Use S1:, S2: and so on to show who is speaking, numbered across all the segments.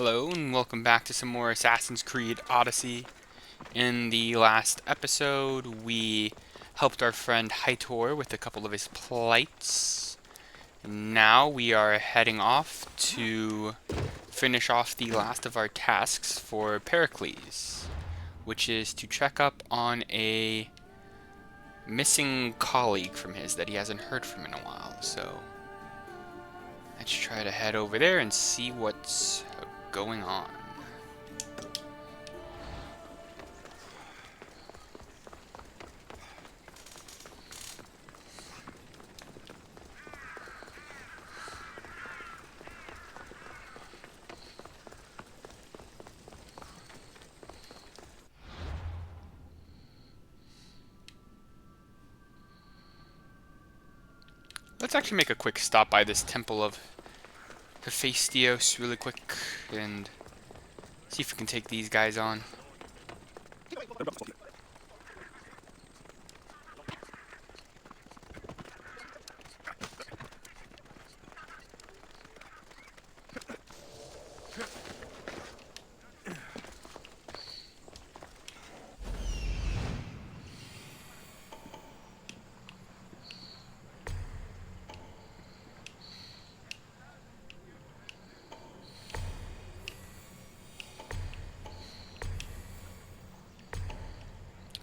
S1: Hello and welcome back to some more Assassin's Creed Odyssey. In the last episode, we helped our friend Hytor with a couple of his plights. Now we are heading off to finish off the last of our tasks for Pericles, which is to check up on a missing colleague from his that he hasn't heard from in a while. So let's try to head over there and see what's going on. Let's actually make a quick stop by this temple of Hephaestos really quick and see if we can take these guys on.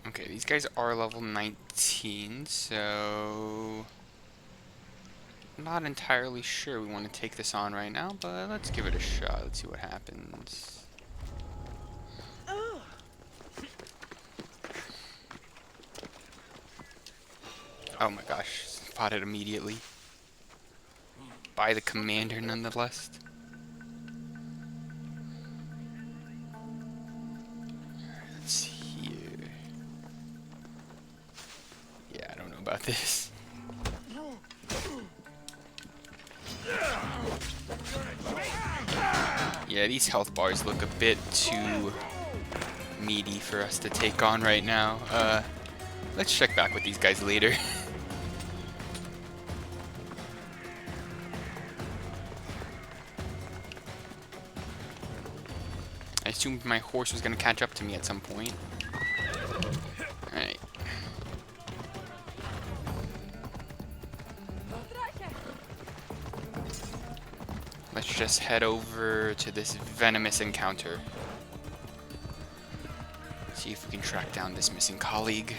S1: Okay, these guys are level 19, so I'm not entirely sure we want to take this on right now, but let's give it a shot. Let's see what happens. Oh my gosh, spotted immediately. By the commander, nonetheless. Let's see here. Yeah, I don't know about this. Yeah, these health bars look a bit too meaty for us to take on right now. Let's check back with these guys later. I assumed my horse was gonna catch up to me at some point. Alright. Let's just head over to this venomous encounter. See if we can track down this missing colleague.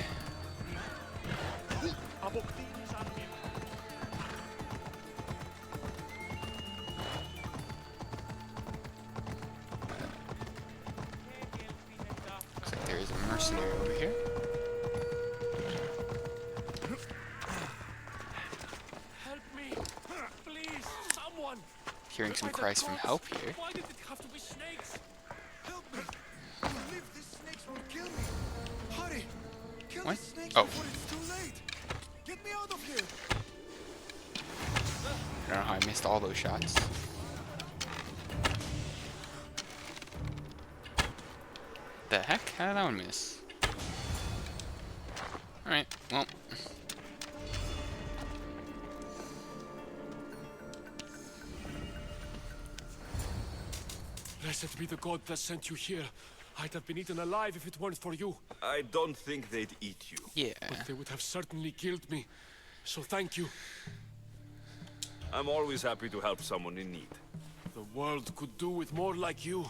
S1: Looks like there is a mercenary over here.
S2: Help me! Please, someone!
S1: Hearing some cries from help here.
S2: Why did it have to be snakes?
S3: Help me! Believe these snakes will kill me! Hurry! Kill
S1: What?
S3: the snakes
S1: Oh.
S3: before it's too late! Get me out of here!
S1: I don't know how I missed all those shots. The heck? How did that one miss? Alright, well.
S2: Blessed be the god that sent you here. I'd have been eaten alive if it weren't for you.
S4: I don't think they'd eat you.
S1: Yeah.
S2: But they would have certainly killed me. So thank you.
S4: I'm always happy to help someone in need.
S2: The world could do with more like you.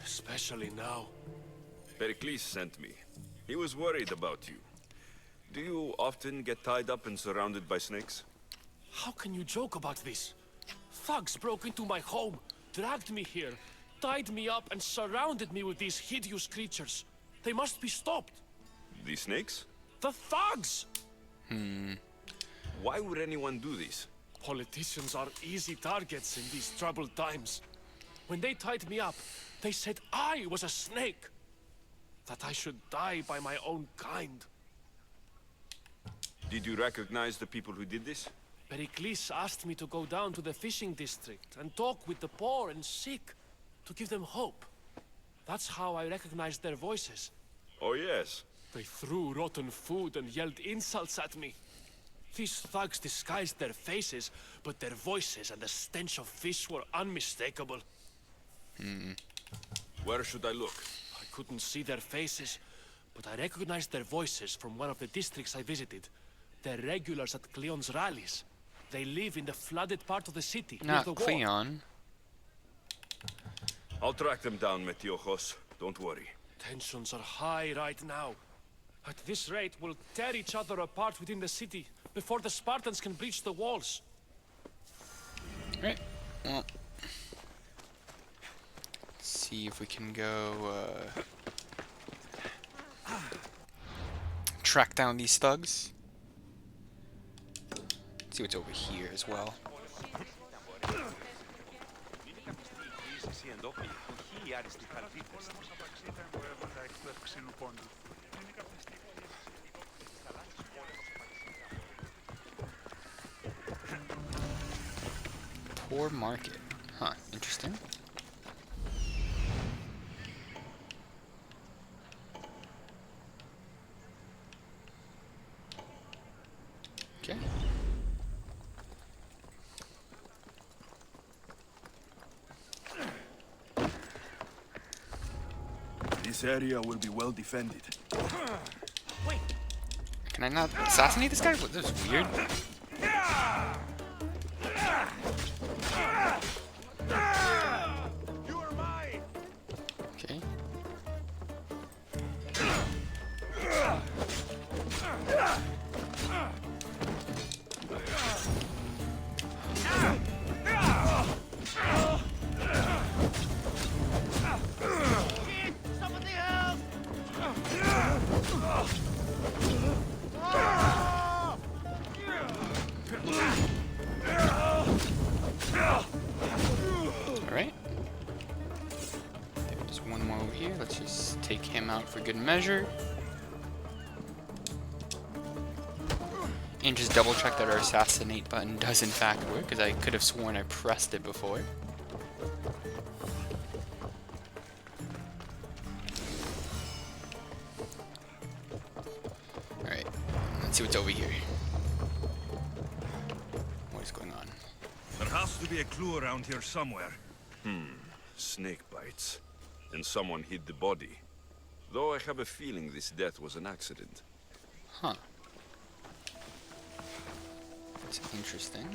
S2: Especially now.
S4: Pericles sent me. He was worried about you. Do you often get tied up and surrounded by snakes?
S2: How can you joke about this? Thugs broke into my home, dragged me here, tied me up and surrounded me with these hideous creatures. They must be stopped.
S4: The snakes?
S2: The thugs!
S4: Why would anyone do this?
S2: Politicians are easy targets in these troubled times. When they tied me up, they said I was a snake. That I should die by my own kind.
S4: Did you recognize the people who did this?
S2: Pericles asked me to go down to the fishing district and talk with the poor and sick, to give them hope. That's how I recognized their voices.
S4: Oh yes.
S2: They threw rotten food and yelled insults at me. These thugs disguised their faces, but their voices and the stench of fish were unmistakable.
S4: Where should I look?
S2: I couldn't see their faces, but I recognized their voices from one of the districts I visited. They're regulars at Cleon's rallies. They live in the flooded part of the city, near
S1: Not
S2: the wall.
S1: Cleon.
S4: I'll track them down, Metiojos. Don't worry.
S2: Tensions are high right now. At this rate, we'll tear each other apart within the city before the Spartans can breach the walls.
S1: Right. Well, let's see if we can go track down these thugs. Let's see what's over here as well. Poor market. Huh, interesting. Okay.
S3: This area will be well defended.
S1: Can I not assassinate this guy? What, this is weird.
S3: You are mine!
S1: Okay. Alright. There's one more over here. Let's just take him out for good measure. And just double check that our assassinate button does in fact work, because I could have sworn I pressed it before. Alright, let's see what's over here. What is going on?
S5: There has to be a clue around here somewhere.
S4: Snake bites. And someone hid the body. Though I have a feeling this death was an accident.
S1: Huh. That's interesting.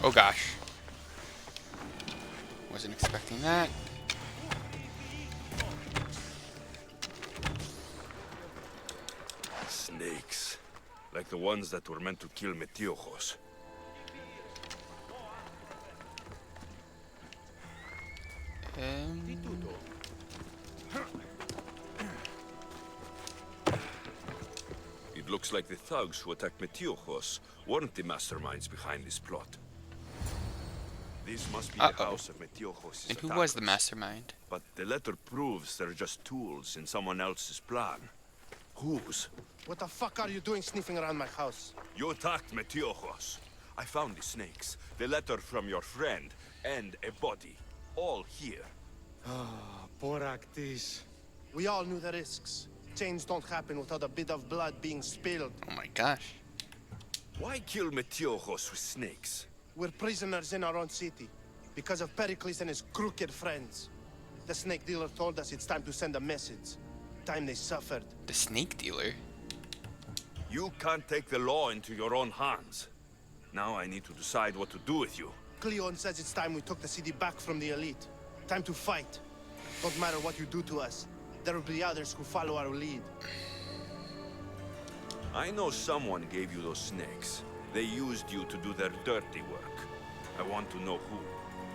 S1: Oh gosh. Wasn't expecting that.
S4: Snakes. Like the ones that were meant to kill Metiojos. It looks like the thugs who attacked Metiojos weren't the masterminds behind this plot. This must be the house of Metiojos'
S1: And who was the
S4: attackers.
S1: mastermind?
S4: But the letter proves they're just tools in someone else's plan. Whose?
S6: What the fuck are you doing sniffing around my house?
S4: You attacked Metiojos. I found the snakes, the letter from your friend, and a body. All here.
S6: Boraktis. We all knew the risks. Change don't happen without a bit of blood being spilled.
S1: Oh my gosh.
S4: Why kill Metiojos with snakes?
S6: We're prisoners in our own city because of Pericles and his crooked friends. The snake dealer told us it's time to send a message. Time they suffered.
S1: The snake dealer?
S4: You can't take the law into your own hands. Now I need to decide what to do with you.
S6: Cleon says it's time we took the city back from the elite. Time to fight. Don't matter what you do to us. There will be others who follow our lead.
S4: I know someone gave you those snakes. They used you to do their dirty work. I want to know who.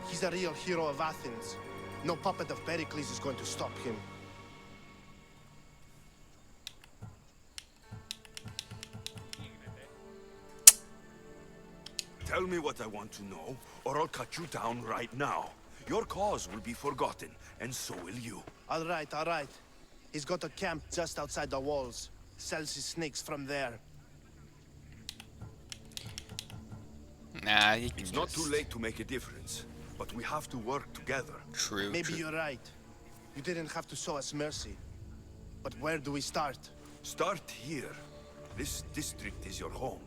S6: He's a real hero of Athens. No puppet of Pericles is going to stop him.
S4: Tell me what I want to know, or I'll cut you down right now. Your cause will be forgotten, and so will you.
S6: All right, all right. He's got a camp just outside the walls. Sells his snakes from there.
S1: Nah, you can
S4: It's not too
S1: just-
S4: late to make a difference, but we have to work together.
S1: True,
S6: Maybe
S1: true.
S6: you're right. You didn't have to show us mercy. But where do we start?
S4: Start here. This district is your home.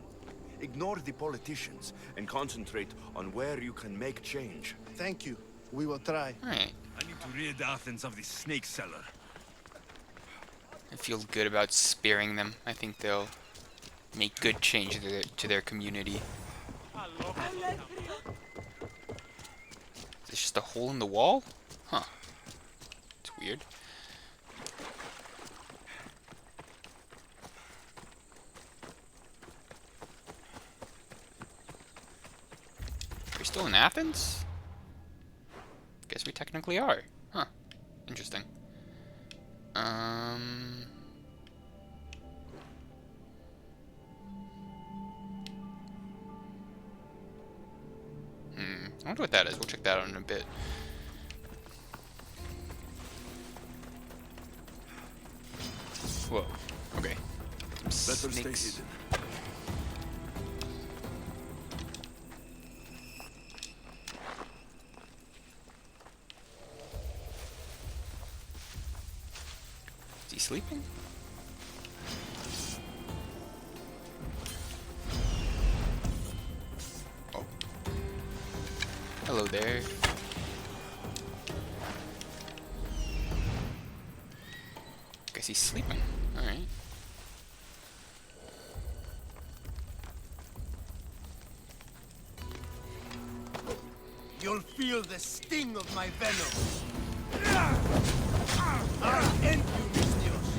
S4: Ignore the politicians and concentrate on where you can make change.
S6: Thank you. We will try.
S1: Alright.
S5: I need to rid Athens of the snake seller.
S1: I feel good about sparing them. I think they'll make good change to their community. Is this just a hole in the wall? Huh. It's weird. Are we still in Athens? Guess we technically are. Huh. Interesting. I wonder what that is. We'll check that out in a bit. Whoa. Okay.
S4: Better stay
S1: Snakes.
S4: hidden.
S1: Is he sleeping? Oh. Hello there. Guess he's sleeping. Alright.
S6: You'll feel the sting of my venom. I'll end you, Mistios.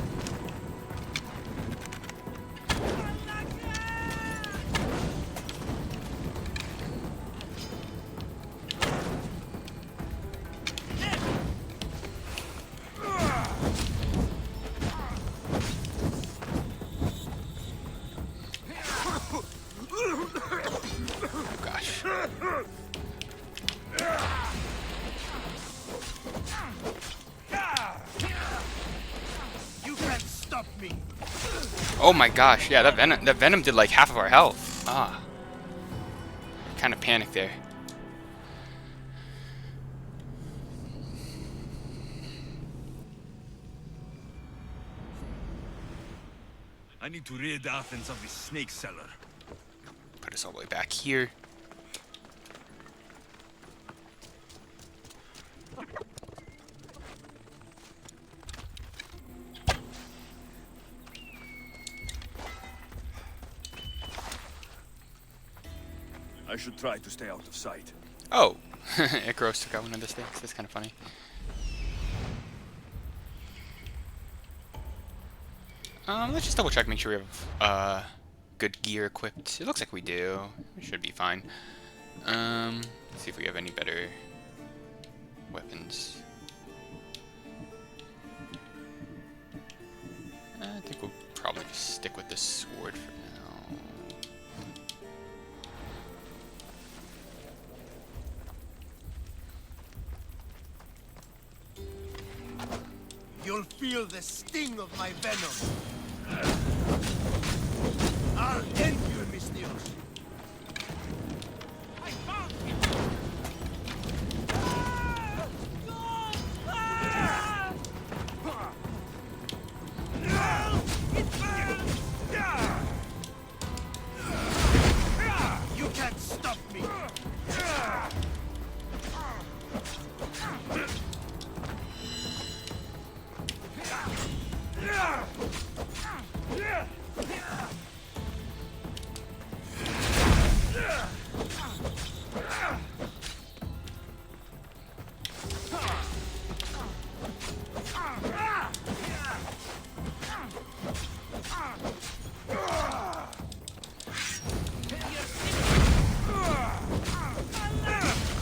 S1: Oh gosh.
S6: You can't stop me.
S1: Oh my gosh, yeah, that venom did like half of our health. Ah. Kind of panicked there.
S5: I need to rid Athens of the snake seller.
S1: Put us all the way back here.
S4: I should try to stay out of sight.
S1: Oh, Icaros took out one of the sticks. That's kind of funny. Let's just double check, make sure we have good gear equipped. It looks like we do. We should be fine. Let's see if we have any better weapons. I think we'll probably just stick with the sword for now.
S6: You'll feel the sting of my venom. I'll end you, Mistios. You can't stop me.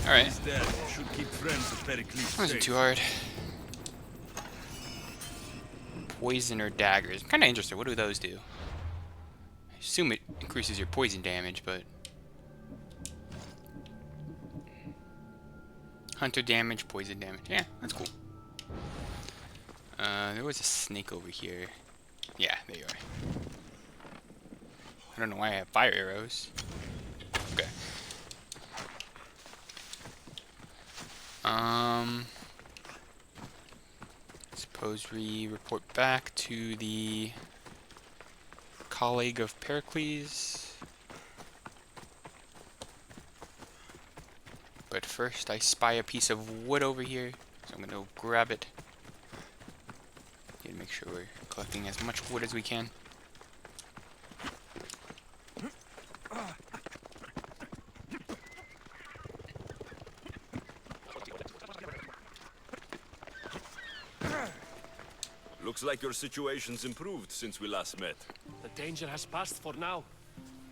S1: Alright,
S5: Instead, you should keep friends with Pericles.
S1: wasn't too hard. Poison or daggers. I'm kind of interested. What do those do? I assume it increases your poison damage, but... Hunter damage, poison damage. Yeah, that's cool. There was a snake over here. Yeah, there you are. I don't know why I have fire arrows. Okay. Suppose we report back to the colleague of Pericles. first I spy a piece of wood over here, so I'm gonna go grab it. Need to make sure we're collecting as much wood as we can.
S4: Looks like your situation's improved since we last met.
S2: The danger has passed for now.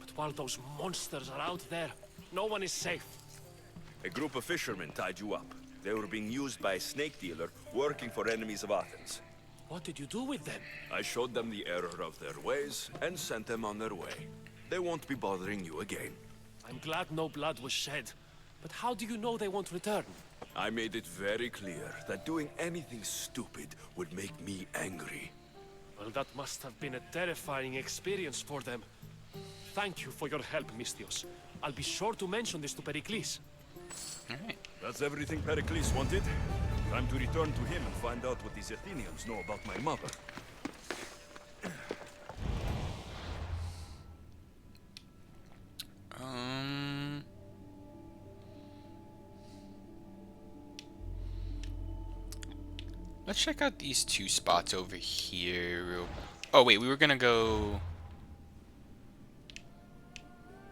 S2: But while those monsters are out there, no one is safe.
S4: A group of fishermen tied you up. They were being used by a snake dealer working for enemies of Athens.
S2: What did you do with them?
S4: I showed them the error of their ways and sent them on their way. They won't be bothering you again.
S2: I'm glad no blood was shed. But how do you know they won't return?
S4: I made it very clear that doing anything stupid would make me angry.
S2: Well, that must have been a terrifying experience for them. Thank you for your help, Mystios. I'll be sure to mention this to Pericles.
S1: Alright.
S4: That's everything Pericles wanted. Time to return to him and find out what these Athenians know about my mother.
S1: Let's check out these two spots over here. Oh wait, we were gonna go...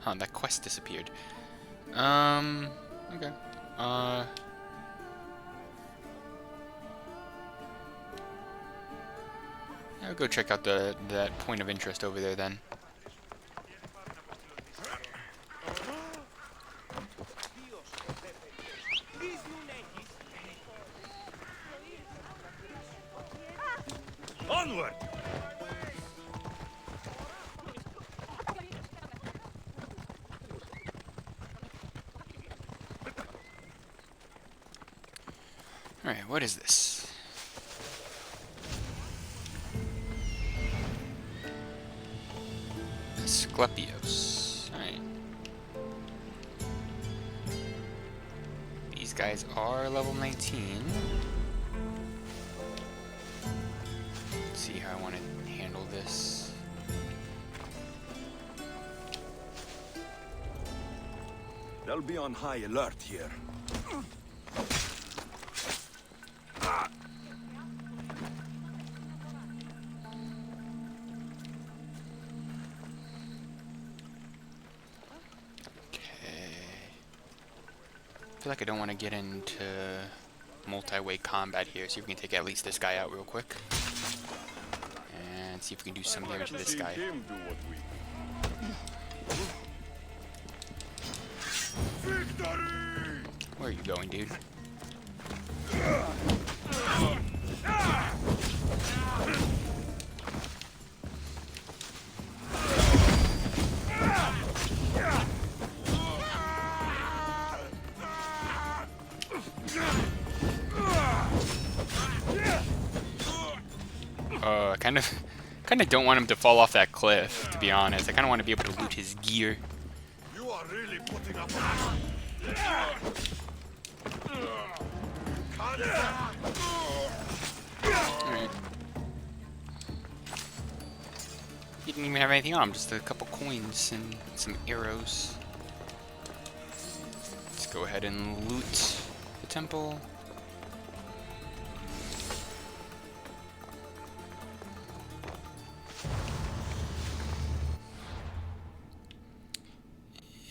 S1: Huh, that quest disappeared. Okay. I'll go check out that point of interest over there then.
S4: Onward!
S1: Alright, what is this? Asclepios. Alright. These guys are level 19. Let's see how I want to handle this.
S4: They'll be on high alert here.
S1: I feel like I don't want to get into multi-way combat here. See if we can take at least this guy out real quick. And see if we can do some damage to this guy. Where are you going, dude? kind of don't want him to fall off that cliff, to be honest. I kind of want to be able to loot his gear.
S4: You are really putting up
S1: Alright. He didn't even have anything on him, just a couple coins and some arrows. Let's go ahead and loot the temple.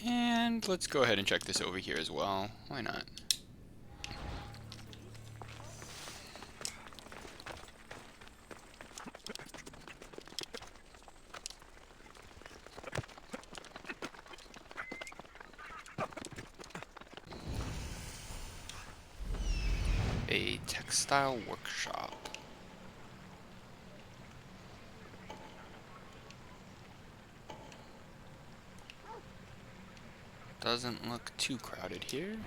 S1: And let's go ahead and check this over here as well. Why not? A textile workshop. Doesn't look too crowded here.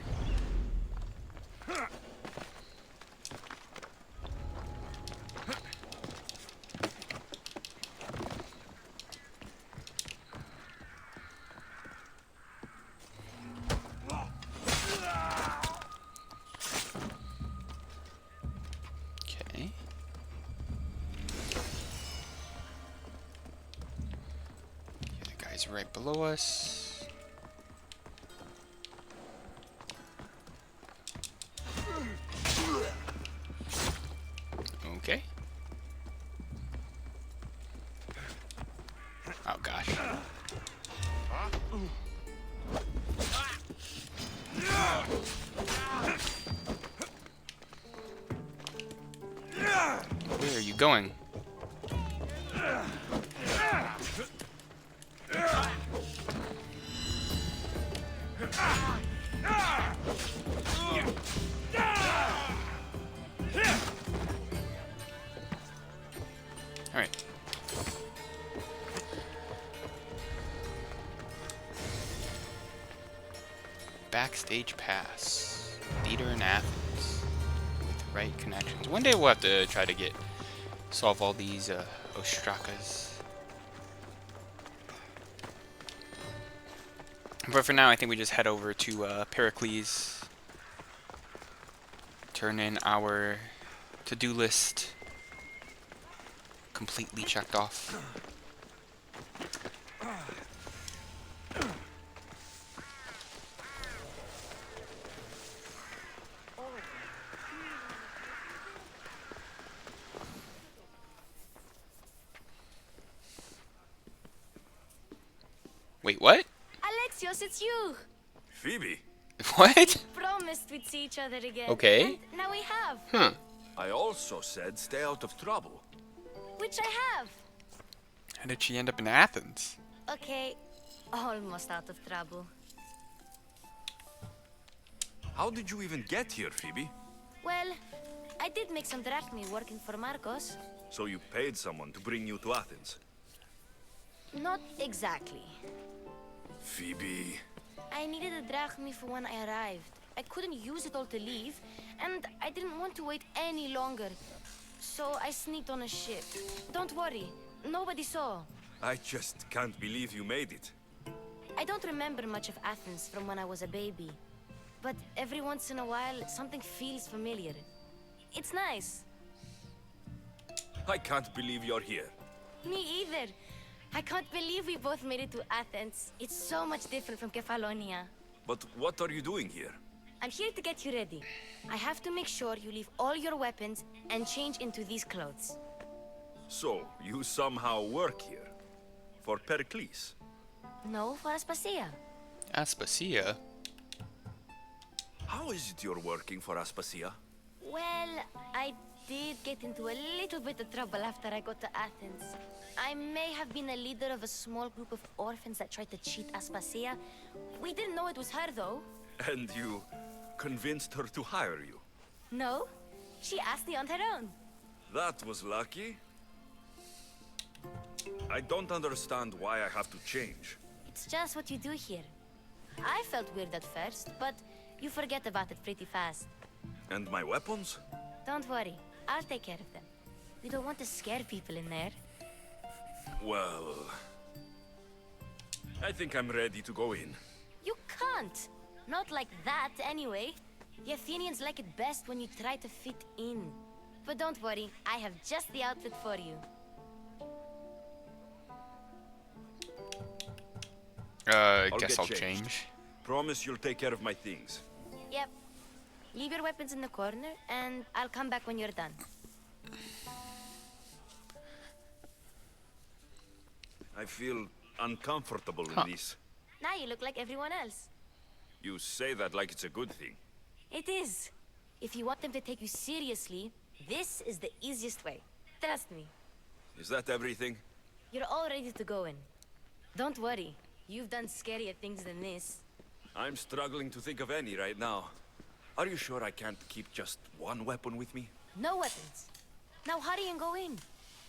S1: Okay. The guy's right below us. Oh gosh. Where are you going? Alright. Backstage pass. Leader in Athens. With the right connections. One day we'll have to try to solve all these Ostrakas. But for now, I think we just head over to Pericles. Turn in our to-do list. Completely checked off. Wait, what?
S7: Alexios, it's you!
S4: Phoebe,
S1: What?
S7: Promised we'd see each other again.
S1: Okay.
S7: And now we have.
S1: Huh.
S4: I also said stay out of trouble.
S7: Which I have.
S1: How did she end up in Athens?
S7: Okay, almost out of trouble.
S4: How did you even get here, Phoebe?
S7: Well, I did make some drachmi working for Marcos.
S4: So you paid someone to bring you to Athens?
S7: Not exactly.
S4: Phoebe...
S7: I needed a drachmi for when I arrived. I couldn't use it all to leave, and I didn't want to wait any longer. So I sneaked on a ship. Don't worry, nobody saw.
S4: I just can't believe you made it.
S7: I don't remember much of Athens from when I was a baby. But every once in a while, something feels familiar. It's nice.
S4: I can't believe you're here.
S7: Me either. I can't believe we both made it to Athens. It's so much different from Kefalonia.
S4: But what are you doing here?
S7: I'm here to get you ready. I have to make sure you leave all your weapons and change into these clothes.
S4: So, you somehow work here? For Pericles?
S7: No, for Aspasia.
S1: Aspasia?
S4: How is it you're working for Aspasia?
S7: Well, I did get into a little bit of trouble after I got to Athens. I may have been a leader of a small group of orphans that tried to cheat Aspasia. We didn't know it was her, though.
S4: And you convinced her to hire you?
S7: No, she asked me on her own.
S4: That was lucky. I don't understand why I have to change.
S7: It's just what you do here. I felt weird at first, but you forget about it pretty fast.
S4: And my weapons?
S7: Don't worry, I'll take care of them. We don't want to scare people in there.
S4: Well... I think I'm ready to go in.
S7: You can't! Not like that, anyway. The Athenians like it best when you try to fit in. But don't worry, I have just the outfit for you.
S1: Guess
S4: get
S1: I'll
S4: changed.
S1: change.
S4: Promise you'll take care of my things.
S7: Yep. Leave your weapons in the corner, and I'll come back when you're done.
S4: I feel uncomfortable
S1: Huh.
S4: in this.
S7: Now you look like everyone else.
S4: You say that like it's a good thing.
S7: It is. If you want them to take you seriously, this is the easiest way. Trust me.
S4: Is that everything?
S7: You're all ready to go in. Don't worry. You've done scarier things than this.
S4: I'm struggling to think of any right now. Are you sure I can't keep just one weapon with me?
S7: No weapons. Now hurry and go in.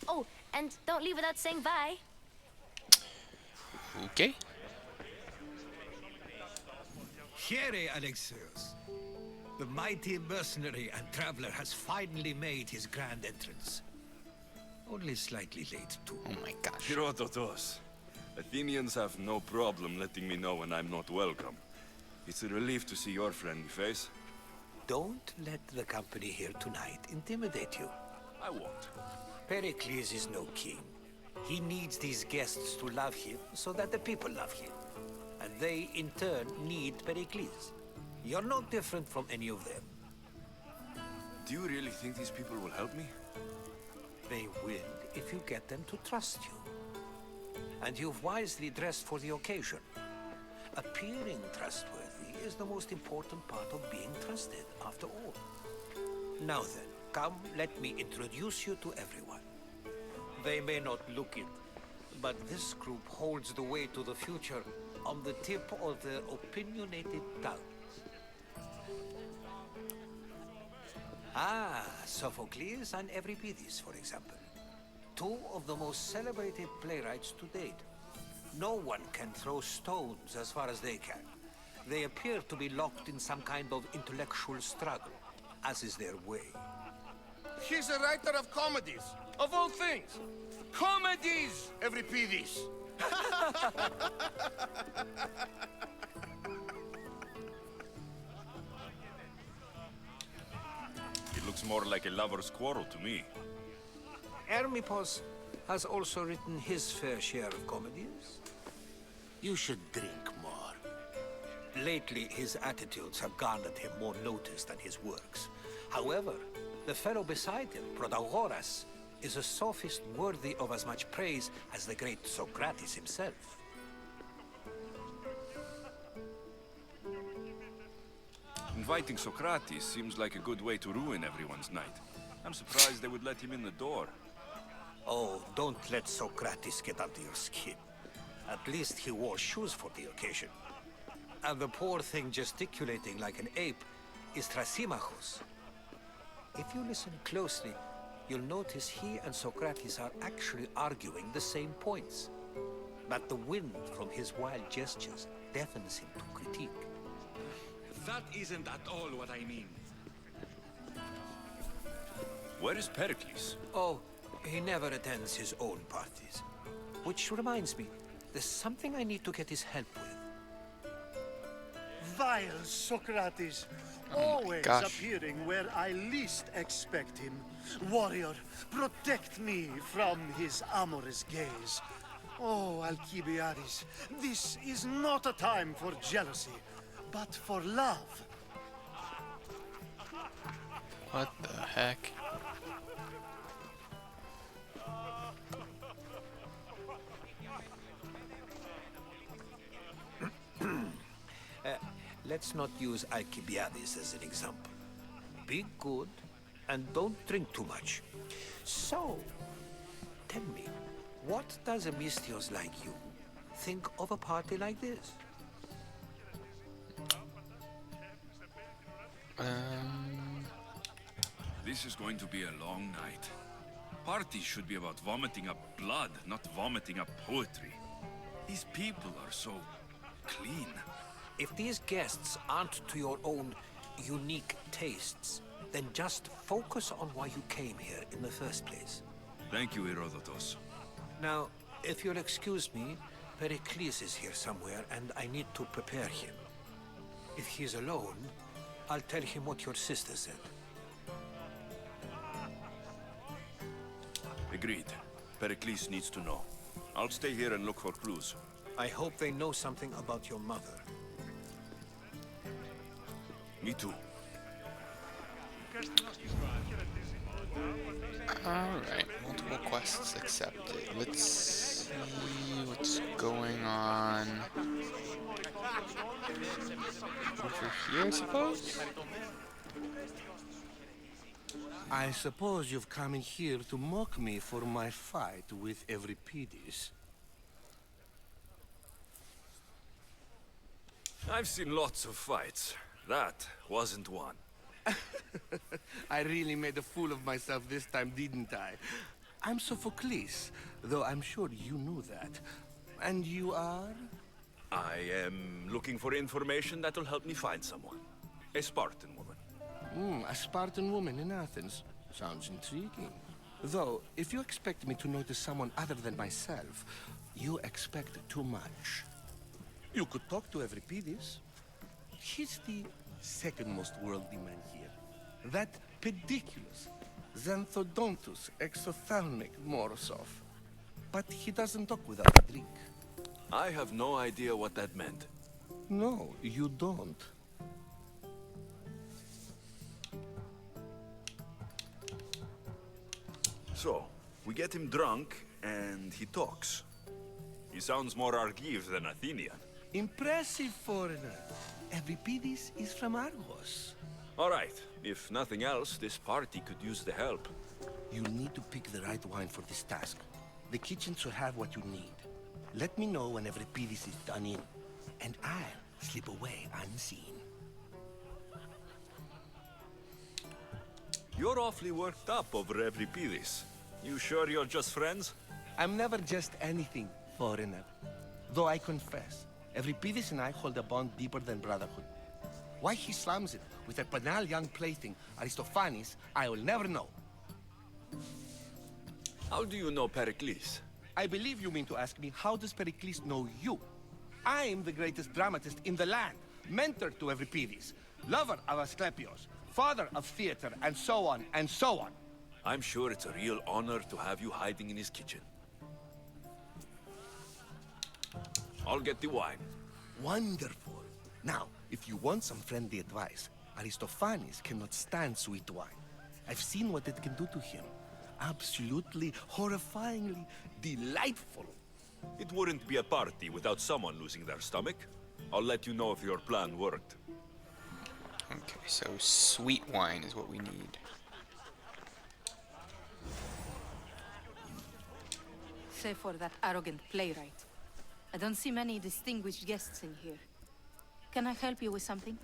S7: Oh, and don't leave without saying bye.
S1: Okay.
S3: Here, Alexios. The mighty mercenary and traveler has finally made his grand entrance. Only slightly late, too.
S1: Oh my gosh.
S4: Herodotus. Athenians have no problem letting me know when I'm not welcome. It's a relief to see your friendly face.
S8: Don't let the company here tonight intimidate you.
S4: I won't.
S8: Pericles is no king. He needs these guests to love him so that the people love him. And they, in turn, need Pericles. You're no different from any of them.
S4: Do you really think these people will help me?
S8: They will if you get them to trust you. and you've wisely dressed for the occasion. Appearing trustworthy is the most important part of being trusted, after all. Now then, come, let me introduce you to everyone. They may not look it, but this group holds the way to the future on the tip of their opinionated tongues. Ah, Sophocles and Euripides, for example. Two of the most celebrated playwrights to date. No one can throw stones as far as they can. They appear to be locked in some kind of intellectual struggle, as is their way.
S6: He's a writer of comedies, of all things. Comedies, Euripides.
S4: It looks more like a lover's quarrel to me.
S8: Hermippos has also written his fair share of comedies. You should drink more. Lately, his attitudes have garnered him more notice than his works. However, the fellow beside him, Protagoras, is a sophist worthy of as much praise as the great Socrates himself.
S4: Inviting Socrates seems like a good way to ruin everyone's night. I'm surprised they would let him in the door.
S8: Oh, don't let Socrates get under your skin. At least he wore shoes for the occasion. And the poor thing gesticulating like an ape is Thrasymachus. If you listen closely, you'll notice he and Socrates are actually arguing the same points. But the wind from his wild gestures deafens him to critique.
S5: That isn't at all what I mean.
S4: Where is Pericles?
S8: Oh, he never attends his own parties. Which reminds me, there's something I need to get his help with.
S9: Vile Socrates,
S1: Oh my
S9: always
S1: gosh.
S9: appearing where I least expect him. Warrior, protect me from his amorous gaze. Oh, Alcibiades, this is not a time for jealousy, but for love.
S1: What the heck?
S8: Let's not use Alcibiades as an example. Be good and don't drink too much. So, tell me, what does a Mystios like you think of a party like this?
S4: This is going to be a long night. Parties should be about vomiting up blood, not vomiting up poetry. These people are so clean.
S8: If these guests aren't to your own unique tastes, then just focus on why you came here in the first place.
S4: Thank you, Herodotus.
S8: Now, if you'll excuse me, Pericles is here somewhere, and I need to prepare him. If he's alone, I'll tell him what your sister said.
S4: Agreed. Pericles needs to know. I'll stay here and look for clues.
S8: I hope they know something about your mother.
S4: Me too.
S1: Alright, multiple quests accepted. Let's see what's going on over here, I suppose?
S6: I suppose you've come in here to mock me for my fight with Euripides.
S4: I've seen lots of fights. That wasn't one.
S6: I really made a fool of myself this time, didn't I? I'm Sophocles, though I'm sure you knew that. And you are?
S4: I am looking for information that will help me find someone. A Spartan woman.
S6: A Spartan woman in Athens. Sounds intriguing. Though, if you expect me to notice someone other than myself, you expect too much. You could talk to Euripides. He's the second most worldly man here. That pediculous, xanthodontus exophthalmic Morosov. But he doesn't talk without a drink.
S4: I have no idea what that meant.
S6: No, you don't.
S4: So, we get him drunk, and he talks. He sounds more Argive than Athenian.
S6: Impressive, foreigner. Euripides is from Argos.
S4: All right. If nothing else, this party could use the help.
S6: You'll need to pick the right wine for this task. The kitchen should have what you need. Let me know when Euripides is done in, and I'll slip away unseen.
S4: You're awfully worked up over Euripides. You sure you're just friends?
S6: I'm never just anything, foreigner. Though I confess, Euripides and I hold a bond deeper than brotherhood. Why he slams it with a banal young plaything, Aristophanes, I will never know.
S4: How do you know Pericles?
S6: I believe you mean to ask me, how does Pericles know you? I'm the greatest dramatist in the land, mentor to Euripides, lover of Asclepios, father of theater, and so on, and so on.
S4: I'm sure it's a real honor to have you hiding in his kitchen. I'll get the wine.
S6: Wonderful. Now, if you want some friendly advice, Aristophanes cannot stand sweet wine. I've seen what it can do to him. Absolutely, horrifyingly delightful.
S4: It wouldn't be a party without someone losing their stomach. I'll let you know if your plan worked.
S1: Okay, so sweet wine is what we need.
S10: Save for that arrogant playwright. I don't see many distinguished guests in here. Can I help you with something?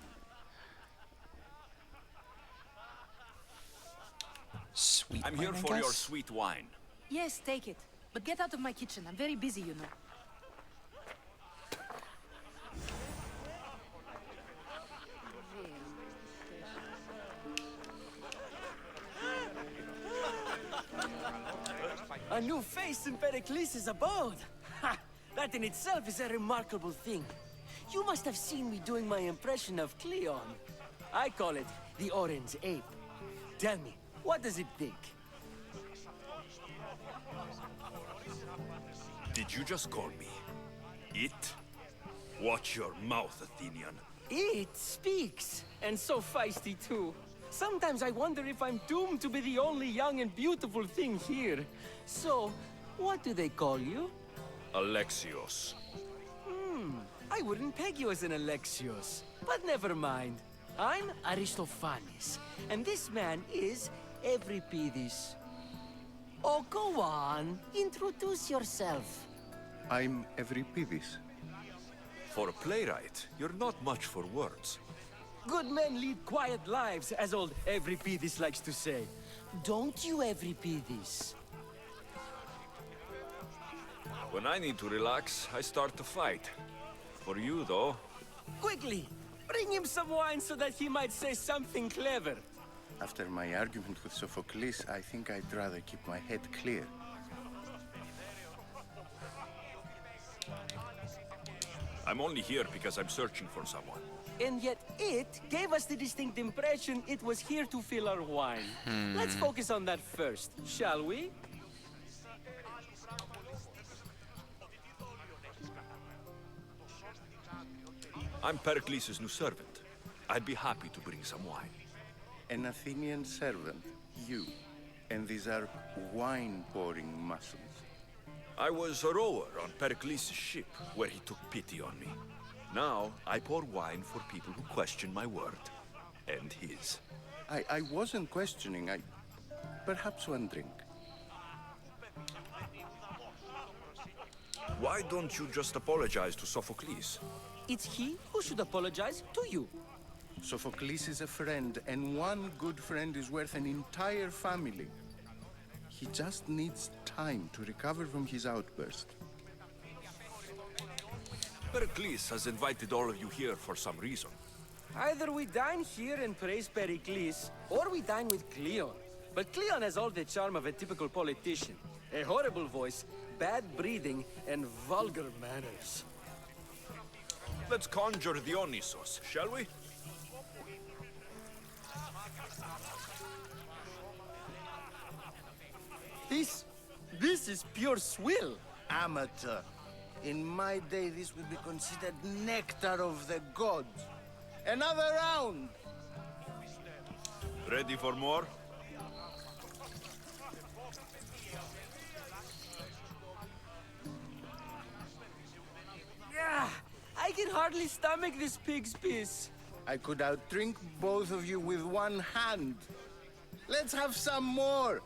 S1: Sweet
S4: I'm
S1: wine,
S4: here
S1: I
S4: for your
S1: guess?
S4: sweet wine.
S10: Yes, take it. But get out of my kitchen. I'm very busy, you know.
S11: A new face in Pericles' abode! Ha! That in itself is a remarkable thing. You must have seen me doing my impression of Cleon. I call it the Orange Ape. Tell me, what does it think?
S4: Did you just call me it? Watch your mouth, Athenian.
S11: It speaks, and so feisty too. Sometimes I wonder if I'm doomed to be the only young and beautiful thing here. So, what do they call you?
S4: Alexios.
S11: I wouldn't peg you as an Alexios. But never mind. I'm Aristophanes, and this man is Euripides. Oh, go on. Introduce yourself.
S12: I'm Euripides.
S4: For a playwright, you're not much for words.
S11: Good men lead quiet lives, as old Euripides likes to say. Don't you, Euripides?
S4: When I need to relax, I start to fight. For you, though,
S11: Quickly, bring him some wine so that he might say something clever.
S12: After my argument with Sophocles, I think I'd rather keep my head clear.
S4: I'm only here because I'm searching for someone.
S11: And yet it gave us the distinct impression it was here to fill our wine. Let's focus on that first, shall we?
S4: I'm Pericles' new servant. I'd be happy to bring some wine.
S12: An Athenian servant, you, and these are wine-pouring muscles.
S4: I was a rower on Pericles' ship, where he took pity on me. Now, I pour wine for people who question my word. And his.
S12: I wasn't questioning, perhaps one drink.
S4: Why don't you just apologize to Sophocles?
S11: It's he who should apologize to you.
S12: Sophocles is a friend, and one good friend is worth an entire family. He just needs time to recover from his outburst.
S4: Pericles has invited all of you here for some reason.
S11: Either we dine here and praise Pericles, or we dine with Cleon. But Cleon has all the charm of a typical politician. A horrible voice, bad breeding, and vulgar manners.
S4: Let's conjure Dionysos, shall we?
S11: This is pure swill.
S12: Amateur. In my day, this would be considered nectar of the gods. Another round!
S4: Ready for more?
S11: hardly stomach this pig's piss.
S12: I could outdrink both of you with one hand. Let's have some more.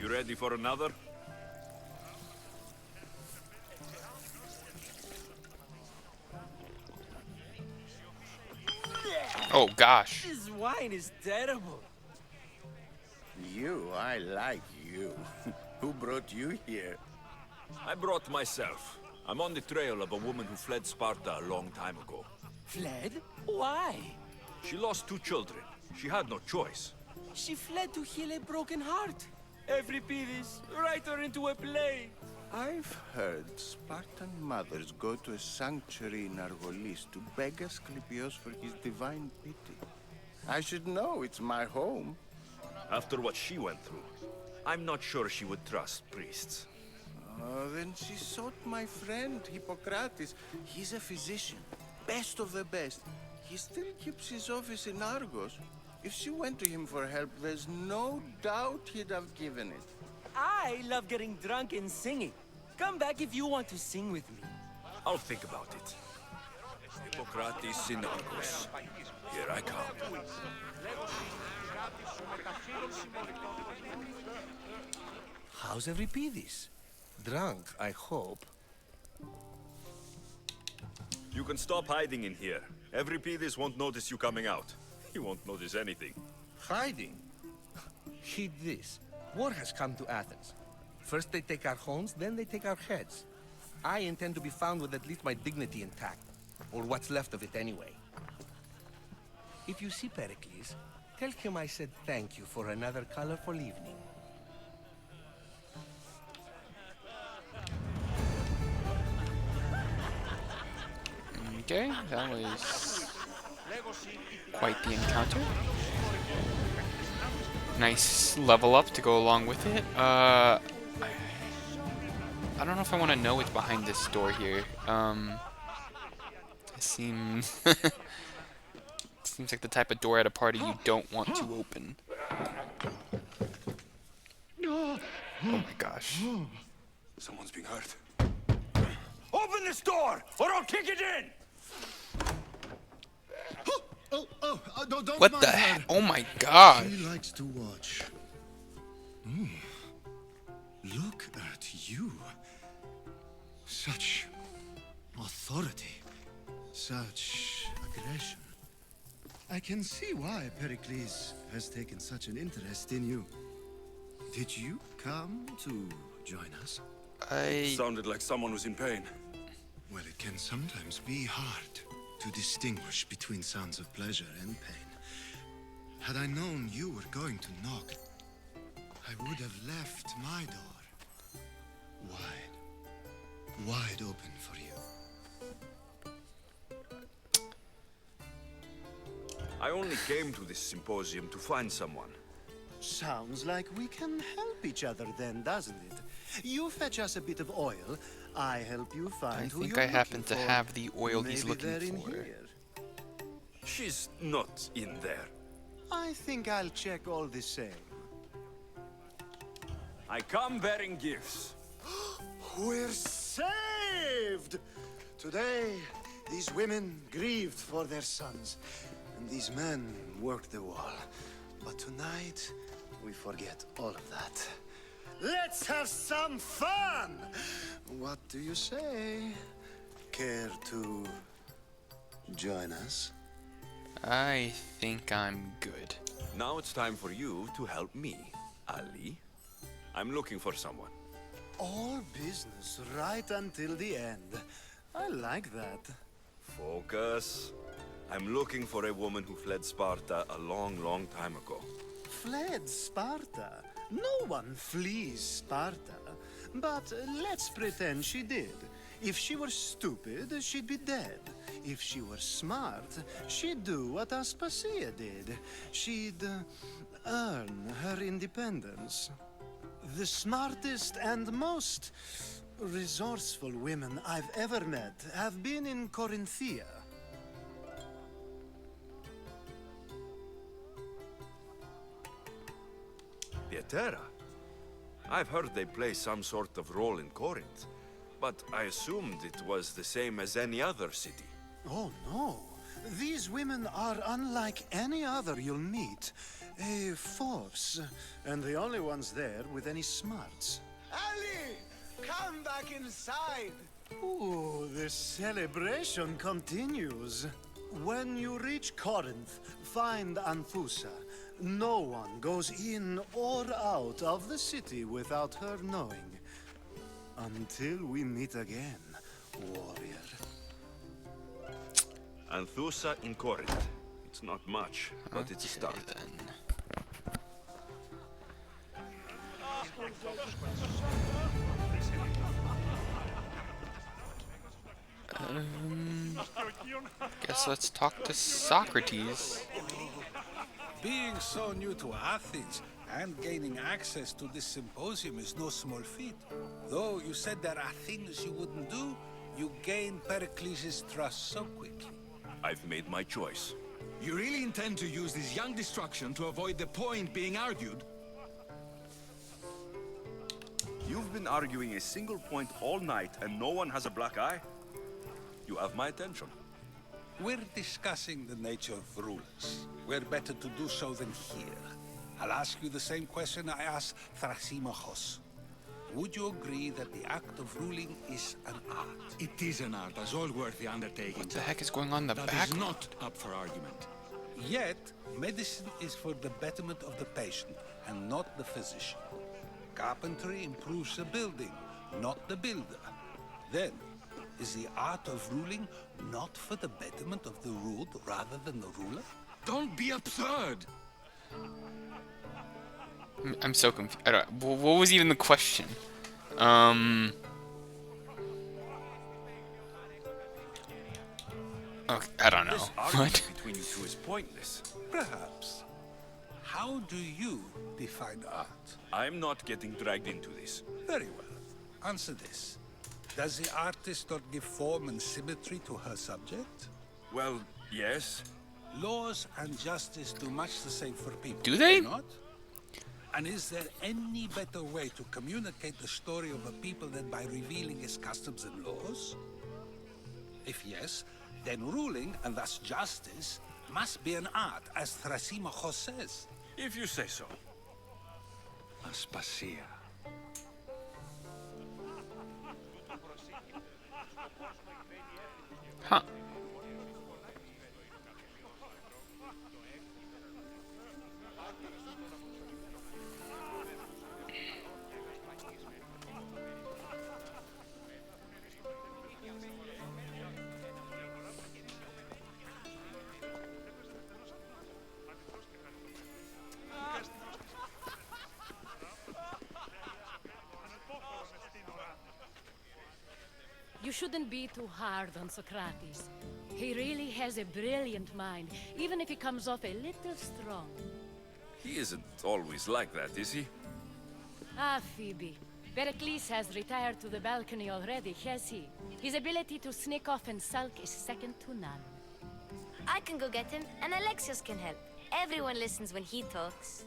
S4: You ready for another?
S1: Oh gosh.
S11: This wine is terrible.
S12: You, I like you. Who brought you here?
S4: I brought myself. I'm on the trail of a woman who fled Sparta a long time ago.
S11: Fled? Why?
S4: She lost 2 children. She had no choice.
S11: She fled to heal a broken heart. Euripides, write her into a play.
S12: I've heard Spartan mothers go to a sanctuary in Argolis to beg Asclepios for his divine pity. I should know, it's my home.
S4: After what she went through, I'm not sure she would trust priests.
S12: Oh, then she sought my friend, Hippocrates. He's a physician, best of the best. He still keeps his office in Argos. If she went to him for help, there's no doubt he'd have given it.
S11: I love getting drunk and singing. Come back if you want to sing with me.
S4: I'll think about it. Hippocrates in Argos. Here I come.
S6: How's Euripides? Drunk, I hope.
S4: You can stop hiding in here. Euripides won't notice you coming out. He won't notice anything.
S6: Hiding? Heed this. War has come to Athens. First they take our homes, then they take our heads. I intend to be found with at least my dignity intact. Or what's left of it anyway. If you see Pericles, tell him I said thank you for another colorful evening.
S1: Okay, that was quite the encounter. Nice level up to go along with it. I don't know if I want to know what's behind this door here. It seems seems like the type of door at a party you don't want to open. Oh my gosh.
S4: Someone's being hurt. Open this door, or I'll kick it in!
S9: Don't
S1: What
S9: mind
S1: the
S9: her.
S1: heck? Oh my god.
S9: She likes to watch. Look at you. Such authority. Such aggression. I can see why Pericles has taken such an interest in you. Did you come to join us?
S4: Sounded like someone was in pain.
S9: Well, it can sometimes be hard to distinguish between sounds of pleasure and pain. Had I known you were going to knock, I would have left my door wide open for you.
S4: I only came to this symposium to find someone.
S9: Sounds like we can help each other then, doesn't it? You fetch us a bit of oil, I help you find
S1: I
S9: who
S1: think
S9: you're
S1: I happen
S9: looking
S1: to
S9: for.
S1: have the oil he's
S9: Maybe
S1: looking
S9: they're in
S1: for.
S9: here.
S4: She's not in there.
S9: I think I'll check all the same.
S4: I come bearing gifts.
S9: We're saved! Today, these women grieved for their sons, and these men worked the wall. But tonight, we forget all of that. Let's have some fun! What do you say? Care to join us?
S1: I think I'm good.
S4: Now it's time for you to help me, Ali. I'm looking for someone.
S9: All business right until the end. I like that.
S4: Focus. I'm looking for a woman who fled Sparta a long, long time ago.
S9: Fled Sparta? No one flees Sparta. But let's pretend she did. If she were stupid, she'd be dead. If she were smart, she'd do what Aspasia did. She'd earn her independence. The smartest and most resourceful women I've ever met have been in Corinthia.
S4: Pietera. I've heard they play some sort of role in Corinth. But I assumed it was the same as any other city.
S9: Oh, no. These women are unlike any other you'll meet. A force, and the only ones there with any smarts.
S3: Ali! Come back inside!
S9: Ooh, the celebration continues. When you reach Corinth, find Anthusa. No one goes in or out of the city without her knowing. Until we meet again, warrior.
S4: Anthusa in Corinth. It's not much, but it's a start.
S1: Guess let's talk to Socrates.
S13: Being so new to Athens and gaining access to this symposium is no small feat. Though you said there are things you wouldn't do, you gain Pericles' trust so quickly.
S4: I've made my choice.
S5: You really intend to use this young destruction to avoid the point being argued?
S4: You've been arguing a single point all night and no one has a black eye? You have my attention.
S13: We're discussing the nature of rulers. Where better to do so than here? I'll ask you the same question I asked Thrasymachos. Would you agree that the act of ruling is an art?
S5: It is an art, as all worthy undertakings.
S1: What the heck is going on in the back?
S5: That is not up for argument.
S13: Yet, medicine is for the betterment of the patient and not the physician. Carpentry improves the building, not the builder. Then, is the art of ruling not for the betterment of the ruled rather than the ruler?
S5: Don't be absurd!
S1: I'm so confused. What was even the question? Okay, I don't know.
S4: This
S1: What?
S4: argument between you two is pointless.
S13: Perhaps. How do you define art?
S4: I'm not getting dragged into this.
S13: Very well. Answer this. Does the artist not give form and symmetry to her subject?
S4: Well, yes.
S13: Laws and justice do much the same for people.
S1: Do they?
S13: Not? And is there any better way to communicate the story of a people than by revealing its customs and laws? If yes, then ruling, and thus justice, must be an art, as Thrasymachos says.
S4: If you say so.
S13: Aspasia.
S1: Huh.
S14: You shouldn't be too hard on Socrates. He really has a brilliant mind, even if he comes off a little strong.
S4: He isn't always like that, is he?
S14: Ah, Phoebe. Pericles has retired to the balcony already, has he? His ability to sneak off and sulk is second to none.
S7: I can go get him, and Alexios can help. Everyone listens when he talks.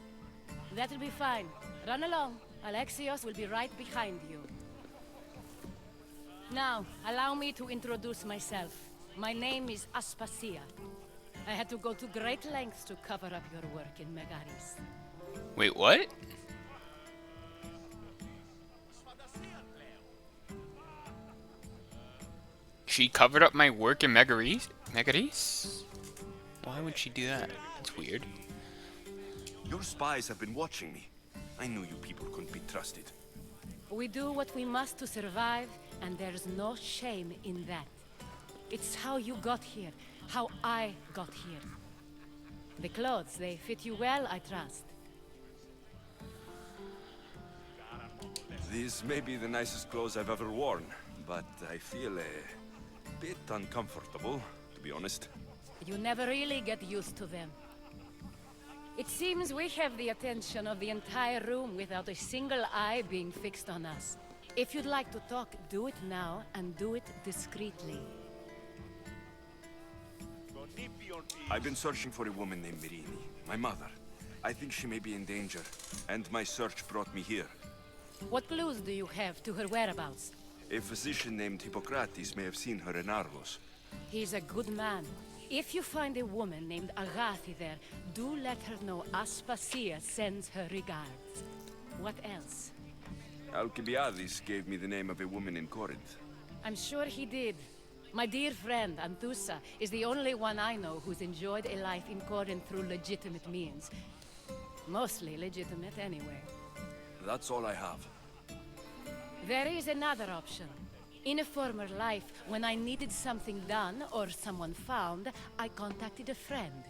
S14: That'll be fine. Run along. Alexios will be right behind you. Now, allow me to introduce myself. My name is Aspasia. I had to go to great lengths to cover up your work in Megaris.
S1: Wait, what? She covered up my work in Megaris? Megaris? Why would she do that? It's weird.
S4: Your spies have been watching me. I knew you people couldn't be trusted.
S14: We do what we must to survive, and there's no shame in that. It's how you got here, how I got here. The clothes, they fit you well, I trust.
S4: These may be the nicest clothes I've ever worn, but I feel a bit uncomfortable, to be honest.
S14: You never really get used to them. It seems we have the attention of the entire room without a single eye being fixed on us. If you'd like to talk, do it now, and do it discreetly.
S4: I've been searching for a woman named Mirini, my mother. I think she may be in danger, and my search brought me here.
S14: What clues do you have to her whereabouts?
S4: A physician named Hippocrates may have seen her in Argos.
S14: He's a good man. If you find a woman named Agathi there, do let her know Aspasia sends her regards. What else?
S4: Alcibiades gave me the name of a woman in Corinth.
S14: I'm sure he did. My dear friend, Anthusa, is the only one I know who's enjoyed a life in Corinth through legitimate means. Mostly legitimate, anyway.
S4: That's all I have.
S14: There is another option. In a former life, when I needed something done or someone found, I contacted a friend.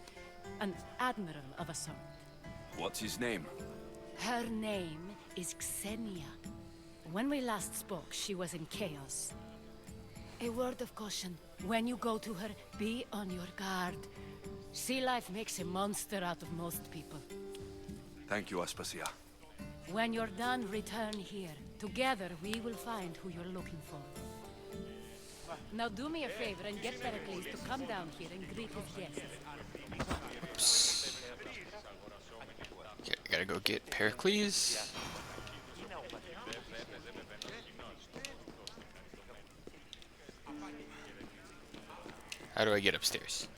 S14: An admiral of a sort.
S4: What's his name?
S14: Her name is Xenia. When we last spoke, she was in chaos. A word of caution. When you go to her, be on your guard. Sea life makes a monster out of most people.
S4: Thank you, Aspasia.
S14: When you're done, return here. Together, we will find who you're looking for. Now do me a favor and get Pericles to come down here and greet his guests.
S1: Oops. Okay, I gotta go get Pericles. How do I get upstairs?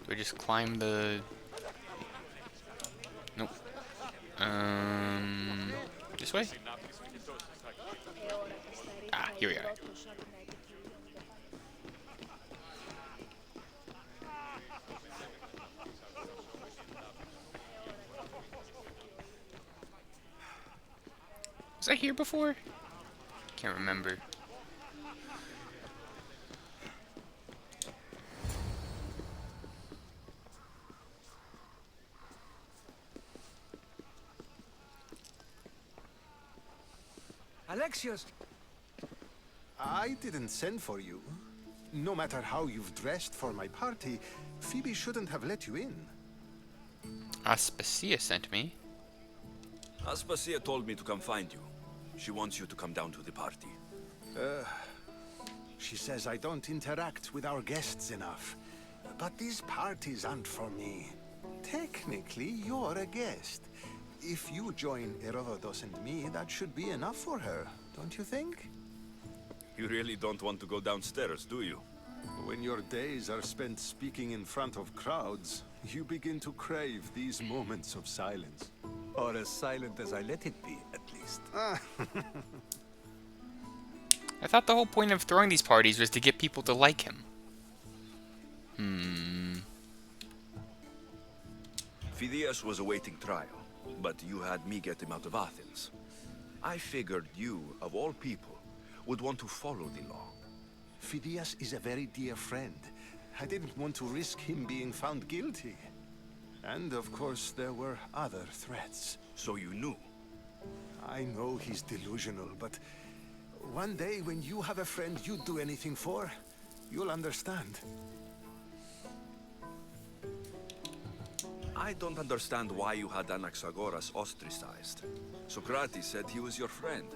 S1: Do I just climb the... Nope. This way? Ah, here we are. Was I here before? Can't remember.
S3: Alexios!
S15: I didn't send for you. No matter how you've dressed for my party, Phoebe shouldn't have let you in.
S1: Aspasia sent me.
S4: Aspasia told me to come find you. She wants you to come down to the party.
S15: She says I don't interact with our guests enough. But these parties aren't for me. Technically, you're a guest. If you join Herodotus and me, that should be enough for her, don't you think?
S4: You really don't want to go downstairs, do you?
S15: When your days are spent speaking in front of crowds, you begin to crave these moments of silence.
S8: Or as silent as I let it be, at least.
S1: I thought the whole point of throwing these parties was to get people to like him.
S4: Phidias was awaiting trial, but you had me get him out of Athens. I figured you, of all people, would want to follow the law.
S15: Phidias is a very dear friend. I didn't want to risk him being found guilty. And of course, there were other threats.
S4: So you knew?
S15: I know he's delusional, but one day when you have a friend you'd do anything for, you'll understand.
S4: I don't understand why you had Anaxagoras ostracized. Socrates said he was your friend.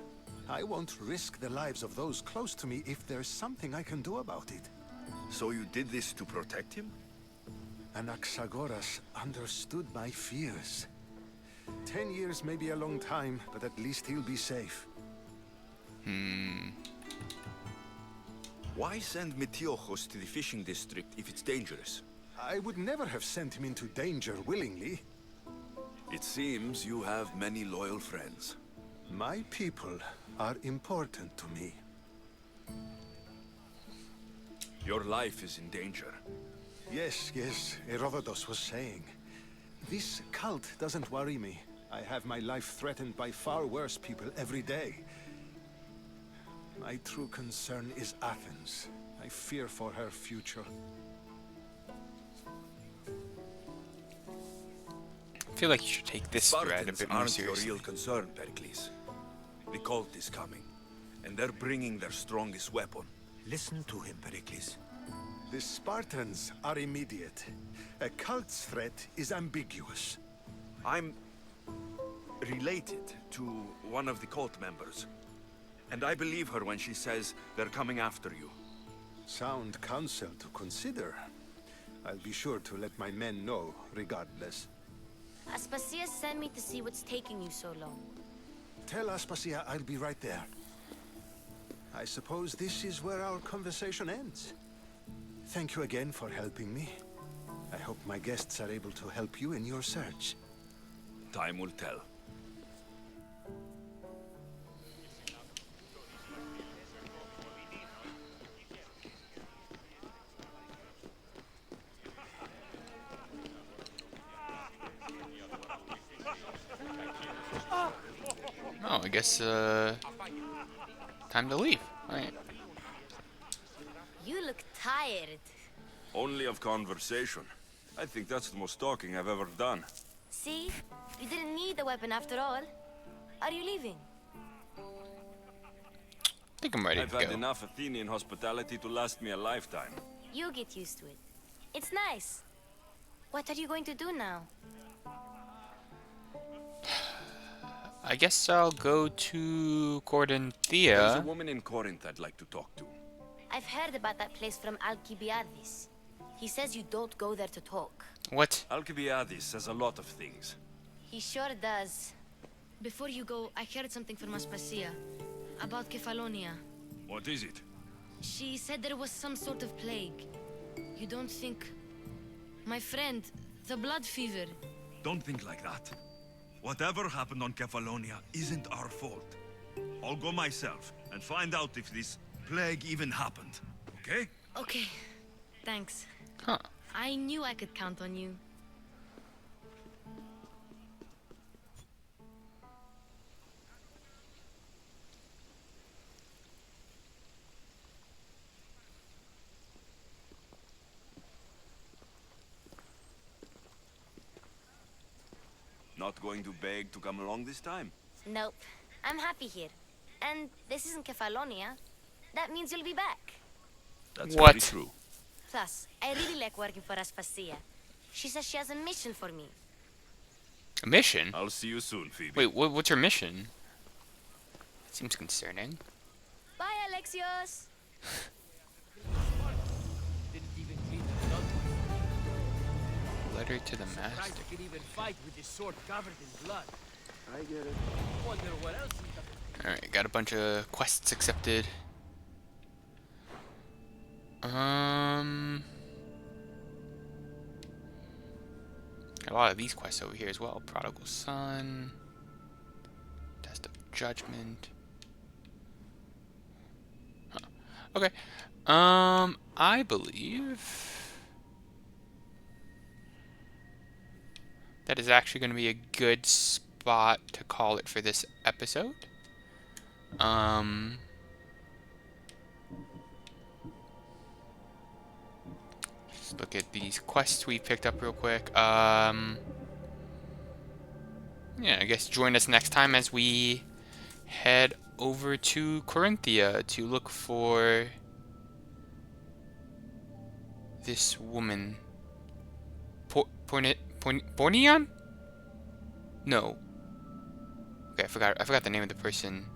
S15: I won't risk the lives of those close to me if there's something I can do about it.
S4: So you did this to protect him?
S15: Anaxagoras understood my fears. 10 years may be a long time, but at least he'll be safe.
S4: Why send Metiochos to the fishing district if it's dangerous?
S15: I would never have sent him into danger willingly.
S4: It seems you have many loyal friends.
S15: My people are important to me.
S4: Your life is in danger.
S15: Yes, Herodotus was saying. This cult doesn't worry me. I have my life threatened by far worse people every day. My true concern is Athens. I fear for her future.
S1: I feel like you should take this threat a bit more
S4: aren't
S1: seriously.
S4: your real concern, Pericles. The cult is coming, and they're bringing their strongest weapon.
S8: Listen to him, Pericles.
S15: The Spartans are immediate. A cult's threat is ambiguous.
S4: I'm related to one of the cult members, and I believe her when she says they're coming after you.
S15: Sound counsel to consider. I'll be sure to let my men know, regardless.
S7: Aspasia sent me to see what's taking you so long.
S15: Tell Aspasia I'll be right there. I suppose this is where our conversation ends. Thank you again for helping me. I hope my guests are able to help you in your search.
S4: Time will tell.
S1: Oh, I guess, time to leave. Alright.
S7: You look tired.
S4: Only of conversation. I think that's the most talking I've ever done.
S7: See? You didn't need the weapon after all. Are you leaving?
S1: I think I'm ready
S4: I've
S1: to
S4: had
S1: go.
S4: enough Athenian hospitality to last me a lifetime.
S7: You get used to it. It's nice. What are you going to do now?
S1: I guess I'll go to
S4: There's a
S1: Corinthia.
S4: woman in Corinth I'd like to talk to.
S7: I've heard about that place from Alcibiades. He says you don't go there to talk.
S1: What?
S4: Alcibiades says a lot of things.
S7: He sure does. Before you go, I heard something from Aspasia about Kefalonia.
S4: What is it?
S7: She said there was some sort of plague. You don't think... My friend, the blood fever.
S16: Don't think like that. Whatever happened on Kefalonia isn't our fault. I'll go myself and find out if this plague even happened, okay?
S7: Okay, thanks.
S1: Huh.
S7: I knew I could count on you.
S4: Not going to beg to come along this time?
S7: Nope. I'm happy here. And this isn't Kefalonia. That means you'll be back.
S4: That's
S1: What?
S4: very true.
S7: Plus, I really like working for Aspasia. She says she has a mission for me.
S1: A mission?
S4: I'll see you soon, Phoebe.
S1: Wait, what's her mission? Seems concerning.
S7: Bye, Alexios!
S1: Letter to the
S11: Surprised
S1: master.
S11: I can even fight with this sword covered in blood.
S12: I get it.
S11: Wonder what else he got.
S1: Alright, got a bunch of quests accepted. Got a lot of these quests over here as well. Prodigal Son. Test of Judgment. Huh. Okay. I believe that is actually going to be a good spot to call it for this episode. Just look at these quests we picked up real quick. Yeah, I guess join us next time as we head over to Corinthia to look for this woman. Pornion? No. Okay, I forgot the name of the person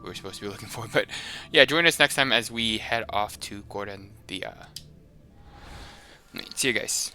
S1: we were supposed to be looking for. But yeah, join us next time as we head off to Corinthia. See you guys.